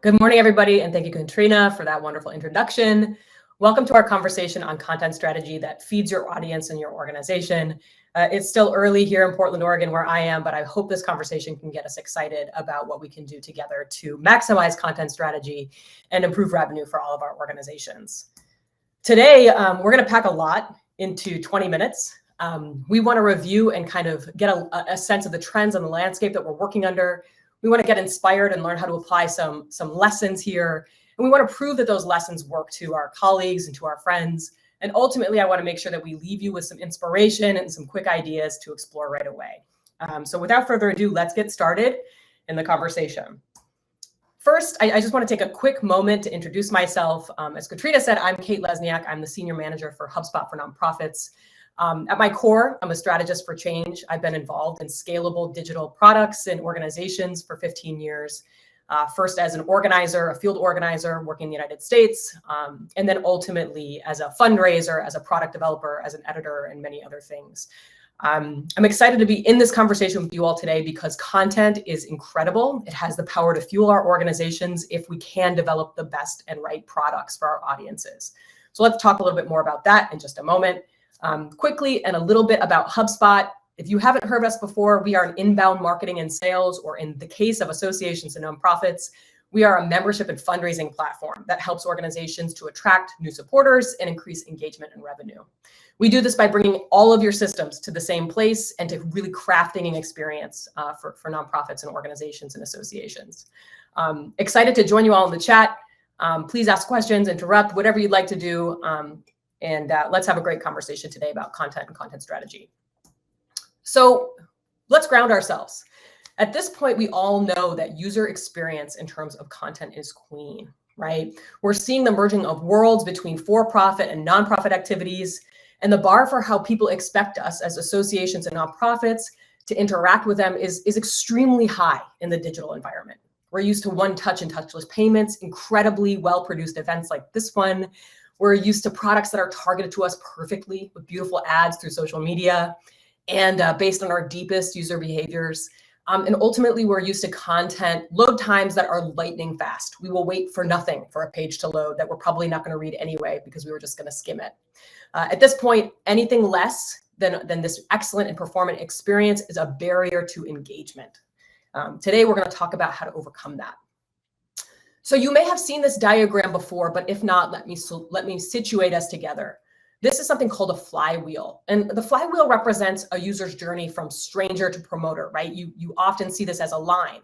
Good morning, everybody, and thank you, Katrina, for that wonderful introduction. Welcome to our conversation on content strategy that feeds your audience and your organization. It's still early here in Portland, Oregon, where I am, but I hope this conversation can get us excited about what we can do together to maximize content strategy and improve revenue for all of our organizations. Today, we're going to pack a lot into 20 minutes. We want to review and kind of get a sense of the trends and the landscape that we're working under. We want to get inspired and learn how to apply some lessons here. And we want to prove that those lessons work to our colleagues and to our friends. And ultimately, I want to make sure that we leave you with some inspiration and some quick ideas to explore right away. So without further ado, let's get started in the conversation. First, I just want to take a quick moment to introduce myself. As Katrina said, I'm Kate Lesniak. I'm the Senior Manager for HubSpot for Nonprofits. At my core, I'm a strategist for change. I've been involved in scalable digital products and organizations for 15 years. First as an organizer, a field organizer working in the United States, and then ultimately as a fundraiser, as a product developer, as an editor, and many other things. I'm excited to be in this conversation with you all today because content is incredible. It has the power to fuel our organizations if we can develop the best and right products for our audiences. So let's talk a little bit more about that in just a moment. Quickly and a little bit about HubSpot. If you haven't heard of us before, we are an inbound marketing and sales, or in the case of associations and nonprofits, we are a membership and fundraising platform that helps organizations to attract new supporters and increase engagement and revenue. We do this by bringing all of your systems to the same place and to really crafting an experience for nonprofits and organizations and associations. Excited to join you all in the chat. Please ask questions, interrupt, whatever you'd like to do. And let's have a great conversation today about content and content strategy. So let's ground ourselves. At this point, we all know that user experience in terms of content is queen, right? We're seeing the merging of worlds between for-profit and nonprofit activities, and the bar for how people expect us as associations and nonprofits to interact with them is extremely high in the digital environment. We're used to one-touch and touchless payments, incredibly well-produced events like this one. We're used to products that are targeted to us perfectly with beautiful ads through social media and based on our deepest user behaviors. And ultimately, we're used to content load times that are lightning fast. We will wait for nothing for a page to load that we're probably not going to read anyway because we were just going to skim it. At this point, anything less than this excellent and performant experience is a barrier to engagement. Today, we're going to talk about how to overcome that. So you may have seen this diagram before, but if not, let me situate us together. This is something called a flywheel. And the flywheel represents a user's journey from stranger to promoter, right? You often see this as a line.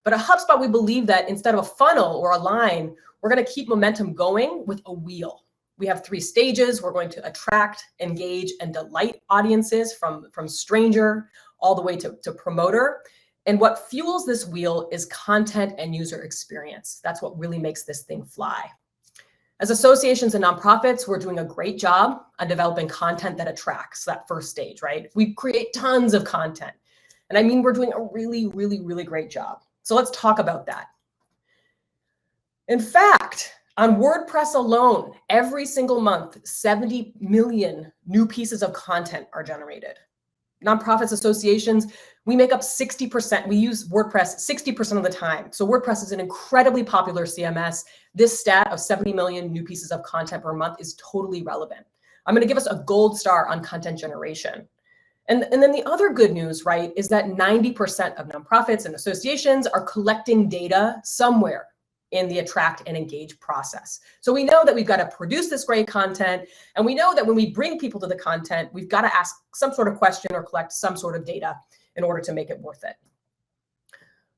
But at HubSpot, we believe that instead of a funnel or a line, we're going to keep momentum going with a wheel. We have 3 stages. We're going to attract, engage, and delight audiences from stranger all the way to promoter. And what fuels this wheel is content and user experience. That's what really makes this thing fly. As associations and nonprofits, we're doing a great job on developing content that attracts, that first stage, right? We create tons of content. And I mean, we're doing a really, really, really great job. So let's talk about that. In fact, on WordPress alone, every single month, 70 million new pieces of content are generated. Nonprofits, associations, we make up 60%. We use WordPress 60% of the time. So WordPress is an incredibly popular CMS. This stat of 70 million new pieces of content per month is totally relevant. I'm going to give us a gold star on content generation. And then the other good news, right, is that 90% of nonprofits and associations are collecting data somewhere in the attract and engage process. So we know that we've got to produce this great content, and we know that when we bring people to the content, we've got to ask some sort of question or collect some sort of data in order to make it worth it.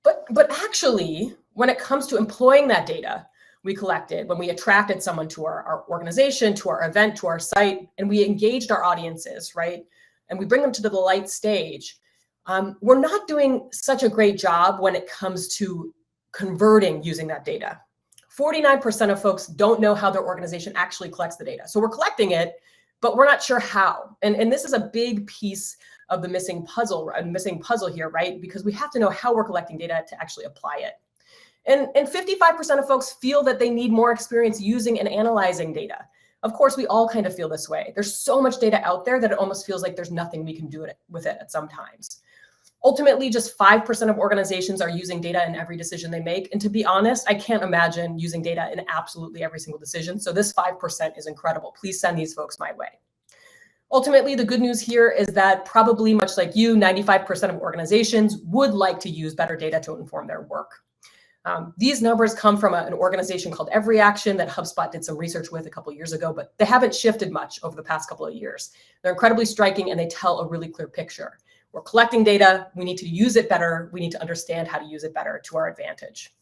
But actually, when it comes to employing that data we collected, when we attracted someone to our organization, to our event, to our site, and we engaged our audiences, right, and we bring them to the delight stage, we're not doing such a great job when it comes to converting using that data. 49% of folks don't know how their organization actually collects the data. So we're collecting it, but we're not sure how. And this is a big piece of the missing puzzle here, right? Because we have to know how we're collecting data to actually apply it. And 55% of folks feel that they need more experience using and analyzing data. Of course, we all kind of feel this way. There's so much data out there that it almost feels like there's nothing we can do with it at some times. Ultimately, just 5% of organizations are using data in every decision they make. And to be honest, I can't imagine using data in absolutely every single decision. So this 5% is incredible. Please send these folks my way. Ultimately, the good news here is that probably much like you, 95% of organizations would like to use better data to inform their work. These numbers come from an organization called Every Action that HubSpot did some research with a couple of years ago, but they haven't shifted much over the past couple of years. They're incredibly striking and they tell a really clear picture. We're collecting data, we need to use it better, we need to understand how to use it better to our advantage.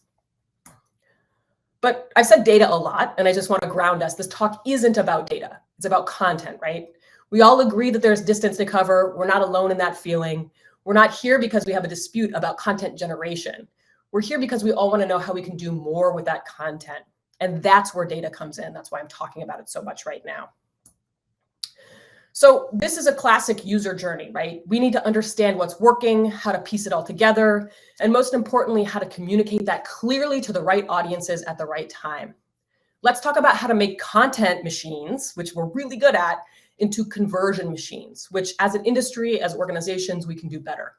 But I've said data a lot, and I just want to ground us. This talk isn't about data, it's about content, right? We all agree that there's distance to cover. We're not alone in that feeling. We're not here because we have a dispute about content generation. We're here because we all want to know how we can do more with that content. And that's where data comes in. That's why I'm talking about it so much right now. So this is a classic user journey, right? We need to understand what's working, how to piece it all together, and most importantly, how to communicate that clearly to the right audiences at the right time. Let's talk about how to make content machines, which we're really good at, into conversion machines, which as an industry, as organizations, we can do better.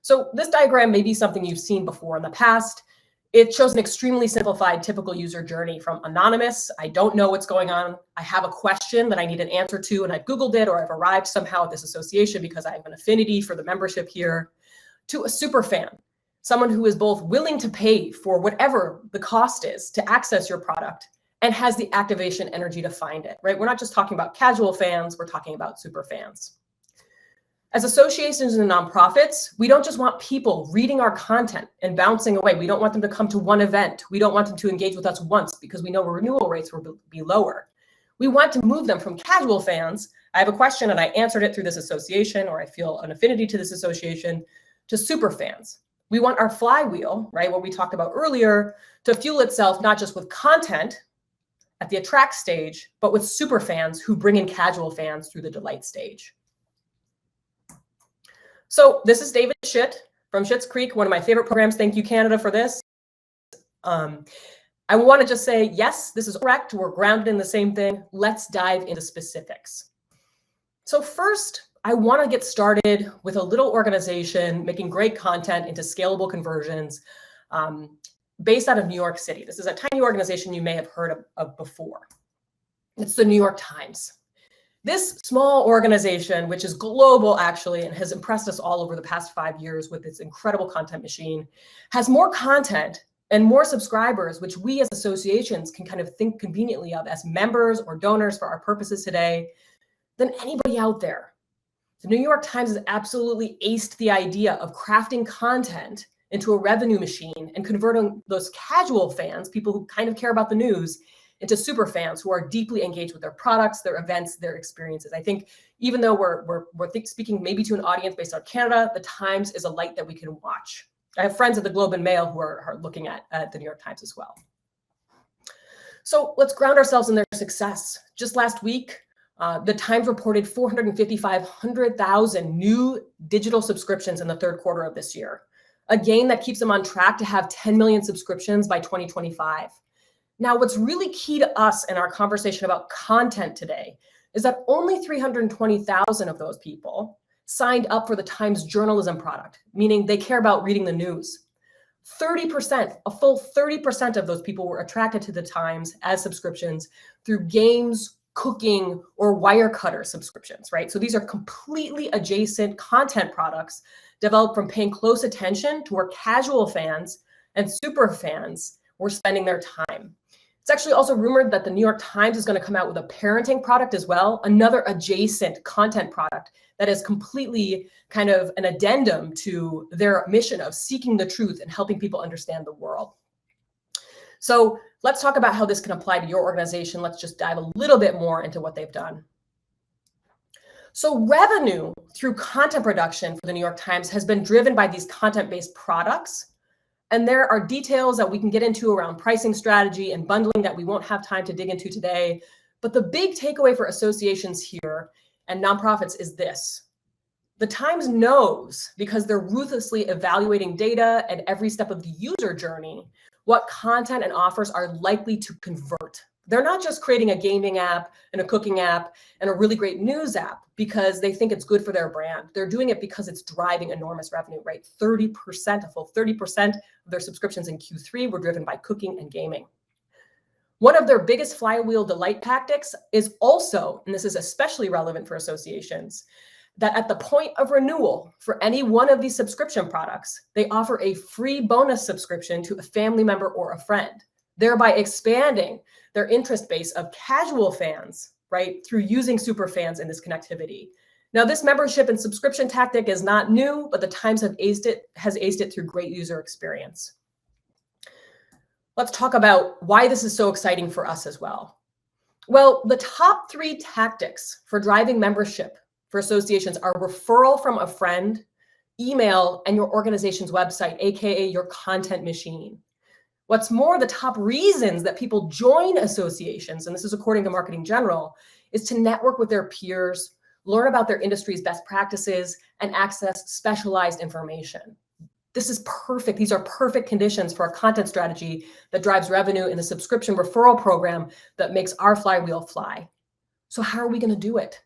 So this diagram may be something you've seen before in the past. It shows an extremely simplified typical user journey from anonymous, I don't know what's going on, I have a question that I need an answer to, and I've Googled it, or I've arrived somehow at this association because I have an affinity for the membership here, to a super fan, someone who is both willing to pay for whatever the cost is to access your product and has the activation energy to find it, right? We're not just talking about casual fans, we're talking about super fans. As associations and nonprofits, we don't just want people reading our content and bouncing away. We don't want them to come to one event. We don't want them to engage with us once because we know renewal rates will be lower. We want to move them from casual fans, I have a question and I answered it through this association, or I feel an affinity to this association, to super fans. We want our flywheel, right, what we talked about earlier, to fuel itself not just with content at the attract stage, but with super fans who bring in casual fans through the delight stage. So this is David Schitt from Schitt's Creek, one of my favorite programs. Thank you, Canada, for this. I want to just say, yes, this is correct. We're grounded in the same thing. Let's dive into specifics. So first, I want to get started with a little organization making great content into scalable conversions based out of New York City. This is a tiny organization you may have heard of before. It's the New York Times. This small organization, which is global actually, and has impressed us all over the past 5 years with its incredible content machine, has more content and more subscribers, which we as associations can kind of think conveniently of as members or donors for our purposes today, than anybody out there. The New York Times has absolutely aced the idea of crafting content into a revenue machine and converting those casual fans, people who kind of care about the news, into super fans who are deeply engaged with their products, their events, their experiences. I think even though we're speaking maybe to an audience based out of Canada, the Times is a light that we can watch. I have friends at the Globe and Mail who are looking at the New York Times as well. So let's ground ourselves in their success. Just last week, the Times reported 450,000 new digital subscriptions in the third quarter of this year, a gain that keeps them on track to have 10 million subscriptions by 2025. Now, what's really key to us in our conversation about content today is that only 320,000 of those people signed up for the Times journalism product, meaning they care about reading the news. 30%, a full 30% of those people were attracted to the Times as subscriptions through games, cooking, or Wirecutter subscriptions, right? So these are completely adjacent content products developed from paying close attention to where casual fans and super fans were spending their time. It's actually also rumored that the New York Times is going to come out with a parenting product as well, another adjacent content product that is completely kind of an addendum to their mission of seeking the truth and helping people understand the world. So let's talk about how this can apply to your organization. Let's just dive a little bit more into what they've done. So revenue through content production for the New York Times has been driven by these content-based products. And there are details that we can get into around pricing strategy and bundling that we won't have time to dig into today. But the big takeaway for associations here and nonprofits is this. The Times knows, because they're ruthlessly evaluating data at every step of the user journey, what content and offers are likely to convert, They're not just creating a gaming app and a cooking app and a really great news app because they think it's good for their brand. They're doing it because it's driving enormous revenue, right? 30%, a full 30% of their subscriptions in Q3 were driven by cooking and gaming. One of their biggest flywheel delight tactics is also, and this is especially relevant for associations, that at the point of renewal for any one of these subscription products, they offer a free bonus subscription to a family member or a friend, thereby expanding their interest base of casual fans, right, through using super fans in this connectivity. Now, this membership and subscription tactic is not new, but the Times has aced it through great user experience. Let's talk about why this is so exciting for us as well. Well, the top 3 tactics for driving membership for associations are referral from a friend, email, and your organization's website, aka your content machine. What's more, the top reasons that people join associations, and this is according to Marketing General, is to network with their peers, learn about their industry's best practices, and access specialized information. This is perfect. These are perfect conditions for a content strategy that drives revenue in a subscription referral program that makes our flywheel fly. So how are we going to do it?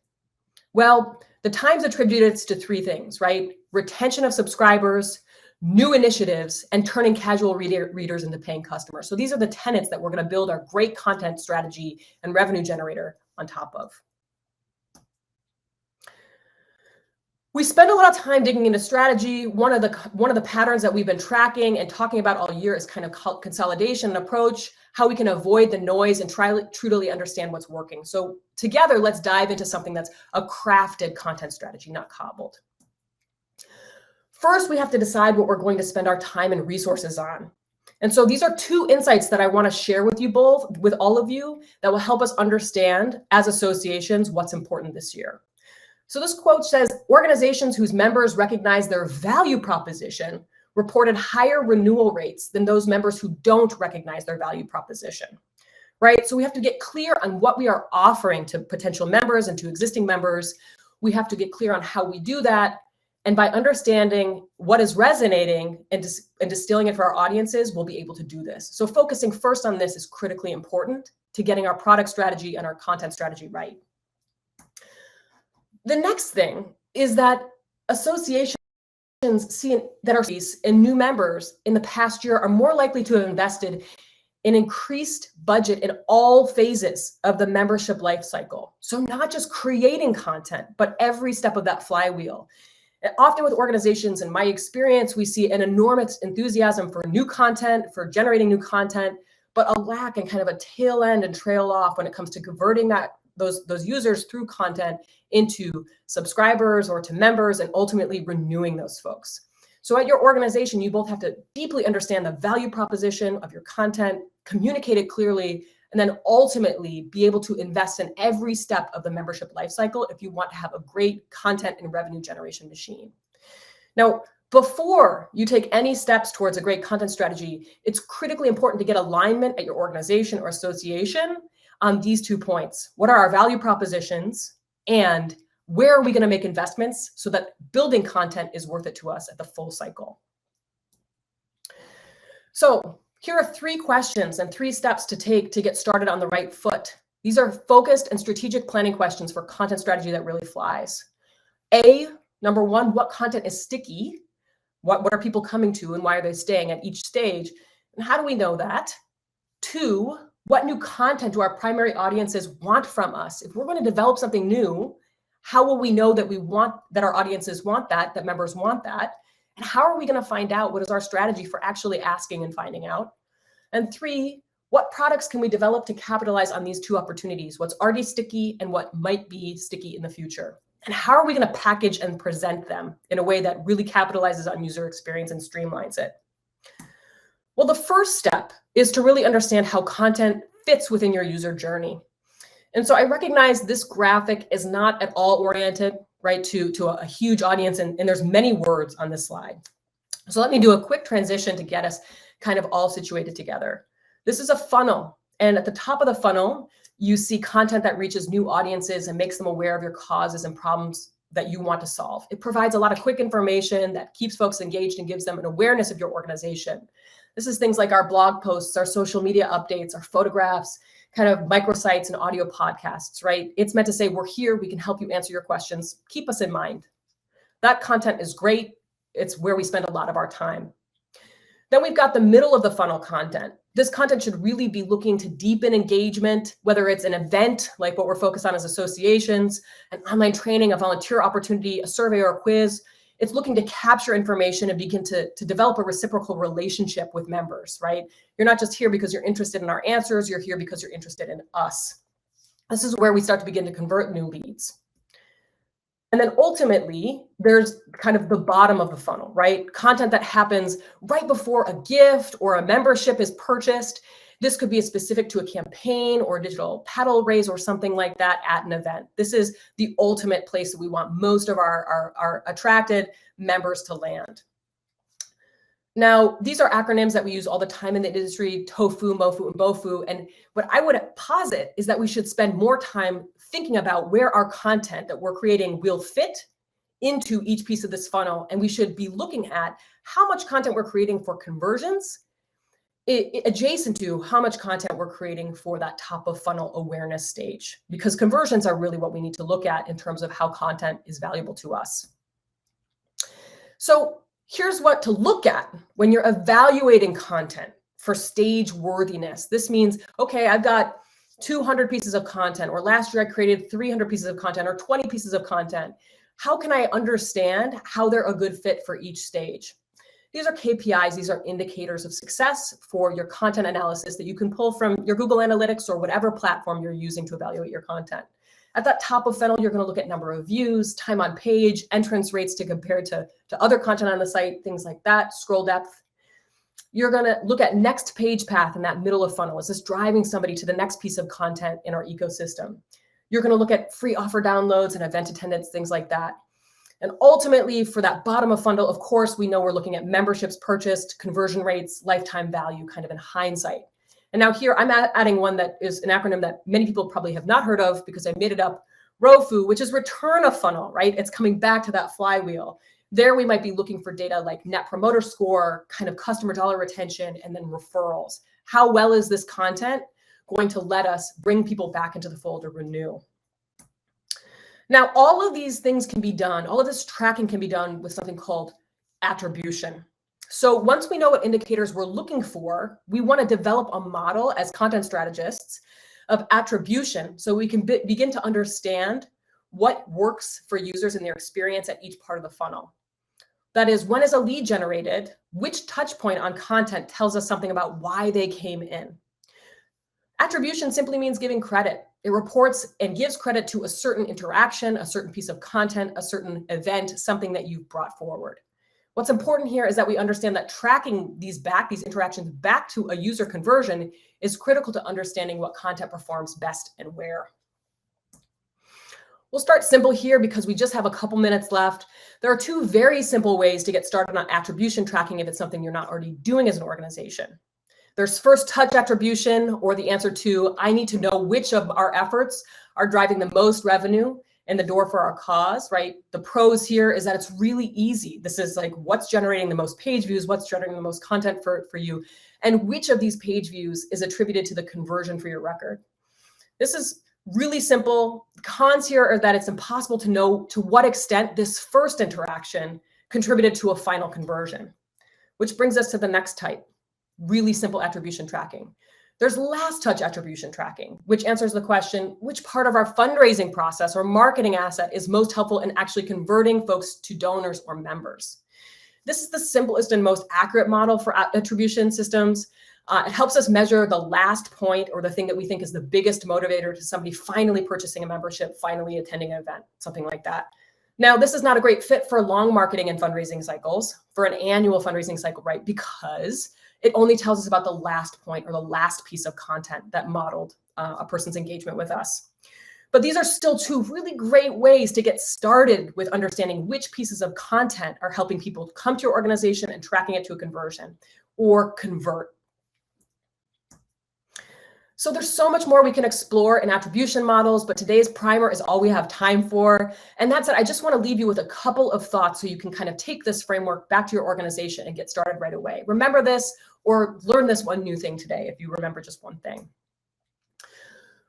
Well, the Times attributed it to 3 things, right? Retention of subscribers, new initiatives, and turning casual readers into paying customers. So these are the tenets that we're going to build our great content strategy and revenue generator on top of. We spend a lot of time digging into strategy. One of the patterns that we've been tracking and talking about all year is kind of consolidation approach, how we can avoid the noise and truly understand what's working. So together, let's dive into something that's a crafted content strategy, not cobbled. First, we have to decide what we're going to spend our time and resources on. And so these are 2 insights that I want to share with you both, with all of you, that will help us understand as associations what's important this year. So this quote says, organizations whose members recognize their value proposition reported higher renewal rates than those members who don't recognize their value proposition, right? So we have to get clear on what we are offering to potential members and to existing members. We have to get clear on how we do that. And by understanding what is resonating and distilling it for our audiences, we'll be able to do this. So focusing first on this is critically important to getting our product strategy and our content strategy right. The next thing is that associations see that our and new members in the past year are more likely to have invested in increased budget in all phases of the membership life cycle. So not just creating content, but every step of that flywheel. And often with organizations, in my experience, we see an enormous enthusiasm for new content, for generating new content, but a lack and kind of a tail end and trail off when it comes to converting those users through content into subscribers or to members and ultimately renewing those folks. So at your organization, you both have to deeply understand the value proposition of your content, communicate it clearly, and then ultimately be able to invest in every step of the membership lifecycle if you want to have a great content and revenue generation machine. Now, before you take any steps towards a great content strategy, it's critically important to get alignment at your organization or association on these 2 points. What are our value propositions, and where are we going to make investments so that building content is worth it to us at the full cycle? So here are 3 questions and 3 steps to take to get started on the right foot. These are focused and strategic planning questions for content strategy that really flies. Number 1, what content is sticky? What are people coming to and why are they staying at each stage? And how do we know that? 2, what new content do our primary audiences want from us? If we're going to develop something new, how will we know that our audiences want that members want that? And how are we going to find out what is our strategy for actually asking and finding out? And 3, what products can we develop to capitalize on these 2 opportunities? What's already sticky and what might be sticky in the future? And how are we going to package and present them in a way that really capitalizes on user experience and streamlines it? Well, the first step is to really understand how content fits within your user journey. And so I recognize this graphic is not at all oriented, right, to a huge audience, and there's many words on this slide. So let me do a quick transition to get us kind of all situated together. This is a funnel, and at the top of the funnel, you see content that reaches new audiences and makes them aware of your causes and problems that you want to solve. It provides a lot of quick information that keeps folks engaged and gives them an awareness of your organization. This is things like our blog posts, our social media updates, our photographs, kind of microsites and audio podcasts, right? It's meant to say, we're here, we can help you answer your questions, keep us in mind. That content is great. It's where we spend a lot of our time. Then we've got the middle of the funnel content. This content should really be looking to deepen engagement, whether it's an event, like what we're focused on as associations, an online training, a volunteer opportunity, a survey or a quiz. It's looking to capture information and begin to develop a reciprocal relationship with members, right? You're not just here because you're interested in our answers, you're here because you're interested in us. This is where we start to begin to convert new leads. And then ultimately, there's kind of the bottom of the funnel, right? Content that happens right before a gift or a membership is purchased. This could be specific to a campaign or a digital paddle raise or something like that at an event. This is the ultimate place that we want most of our attracted members to land. Now, these are acronyms that we use all the time in the industry: TOFU, MOFU, and BOFU. And what I would posit is that we should spend more time thinking about where our content that we're creating will fit into each piece of this funnel. And we should be looking at how much content we're creating for conversions, adjacent to how much content we're creating for that top of funnel awareness stage, because conversions are really what we need to look at in terms of how content is valuable to us. So here's what to look at when you're evaluating content for stage worthiness. This means, okay, I've got 200 pieces of content, or last year I created 300 pieces of content or 20 pieces of content. How can I understand how they're a good fit for each stage? These are KPIs, these are indicators of success for your content analysis that you can pull from your Google Analytics or whatever platform you're using to evaluate your content. At that top of funnel, you're going to look at number of views, time on page, entrance rates to compare to other content on the site, things like that, scroll depth. You're going to look at next page path in that middle of funnel. Is this driving somebody to the next piece of content in our ecosystem? You're going to look at free offer downloads and event attendance, things like that. And ultimately, for that bottom of funnel, of course, we know we're looking at memberships purchased, conversion rates, lifetime value, kind of in hindsight. And now here, I'm adding one that is an acronym that many people probably have not heard of because I made it up, ROFU, which is return of funnel, right? It's coming back to that flywheel. There we might be looking for data like net promoter score, kind of customer dollar retention, and then referrals. How well is this content going to let us bring people back into the fold or renew? Now, all of these things can be done, all of this tracking can be done with something called attribution. So once we know what indicators we're looking for, we want to develop a model as content strategists of attribution so we can begin to understand what works for users in their experience at each part of the funnel. That is, when is a lead generated? Which touch point on content tells us something about why they came in? Attribution simply means giving credit. It reports and gives credit to a certain interaction, a certain piece of content, a certain event, something that you've brought forward. What's important here is that we understand that tracking these interactions back to a user conversion is critical to understanding what content performs best and where. We'll start simple here because we just have a couple minutes left. There are two very simple ways to get started on attribution tracking if it's something you're not already doing as an organization. There's first touch attribution, or the answer to, I need to know which of our efforts are driving the most revenue in the door for our cause, right? The pros here is that it's really easy. This is like what's generating the most page views, what's generating the most content for you, and which of these page views is attributed to the conversion for your record. This is really simple. Cons here are that it's impossible to know to what extent this first interaction contributed to a final conversion, which brings us to the next type, really simple attribution tracking. There's last touch attribution tracking, which answers the question, which part of our fundraising process or marketing asset is most helpful in actually converting folks to donors or members? This is the simplest and most accurate model for attribution systems. It helps us measure the last point, or the thing that we think is the biggest motivator to somebody finally purchasing a membership, finally attending an event, something like that. Now, this is not a great fit for long marketing and fundraising cycles, for an annual fundraising cycle, right? Because it only tells us about the last point or the last piece of content that modeled a person's engagement with us. But these are still two really great ways to get started with understanding which pieces of content are helping people come to your organization and tracking it to a conversion or convert. So there's so much more we can explore in attribution models, but today's primer is all we have time for. And that's it. I just want to leave you with a couple of thoughts so you can kind of take this framework back to your organization and get started right away. Remember this or learn this one new thing today if you remember just one thing.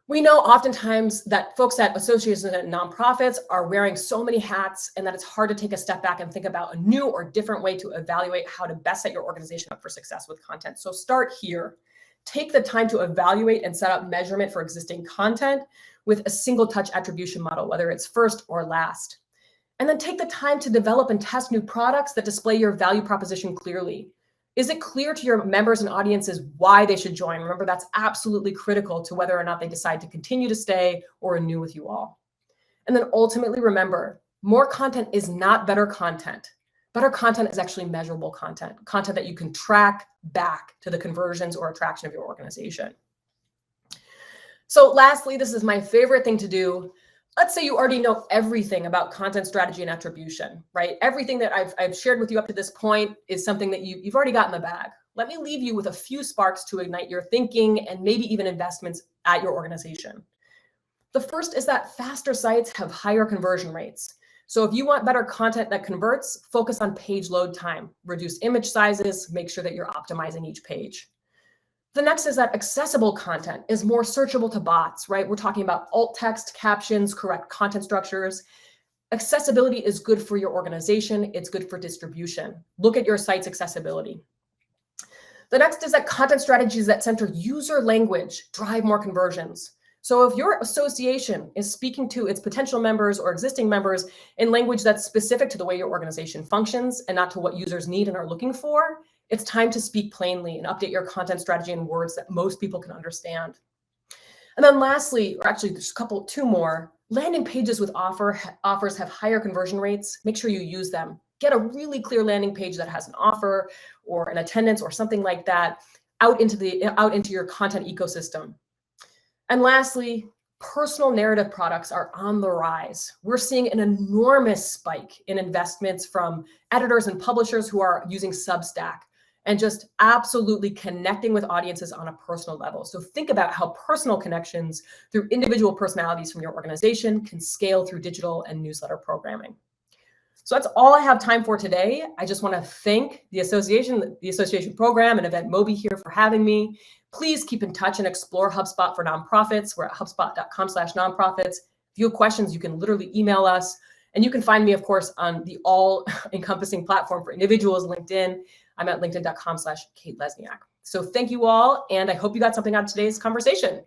We know oftentimes that folks at associations and nonprofits are wearing so many hats and that it's hard to take a step back and think about a new or different way to evaluate how to best set your organization up for success with content. So start here. Take the time to evaluate and set up measurement for existing content with a single touch attribution model, whether it's first or last. And then take the time to develop and test new products that display your value proposition clearly. Is it clear to your members and audiences why they should join? Remember, that's absolutely critical to whether or not they decide to continue to stay or renew with you all. And then ultimately, remember, more content is not better content. Better content is actually measurable content, content that you can track back to the conversions or attraction of your organization. So lastly, this is my favorite thing to do. Let's say you already know everything about content strategy and attribution, right? Everything that I've shared with you up to this point is something that you've already got in the bag. Let me leave you with a few sparks to ignite your thinking and maybe even investments at your organization. The first is that faster sites have higher conversion rates. So if you want better content that converts, focus on page load time, reduce image sizes, make sure that you're optimizing each page. The next is that accessible content is more searchable to bots, right? We're talking about alt text, captions, correct content structures. Accessibility is good for your organization. It's good for distribution. Look at your site's accessibility. The next is that content strategies that center user language drive more conversions. So if your association is speaking to its potential members or existing members in language that's specific to the way your organization functions and not to what users need and are looking for, it's time to speak plainly and update your content strategy in words that most people can understand. And then lastly, or actually there's two more, landing pages with offers have higher conversion rates. Make sure you use them. Get a really clear landing page that has an offer or an attendance or something like that out into your content ecosystem. And lastly, personal narrative products are on the rise. We're seeing an enormous spike in investments from editors and publishers who are using Substack and just absolutely connecting with audiences on a personal level. So think about how personal connections through individual personalities from your organization can scale through digital and newsletter programming. So that's all I have time for today. I just want to thank the association program and Eventmobi here for having me. Please keep in touch and explore HubSpot for nonprofits. We're at hubspot.com/nonprofits. If you have questions, you can literally email us. And you can find me, of course, on the all-encompassing platform for individuals, LinkedIn. I'm at linkedin.com/Kate Lesniak. So thank you all, and I hope you got something out of today's conversation.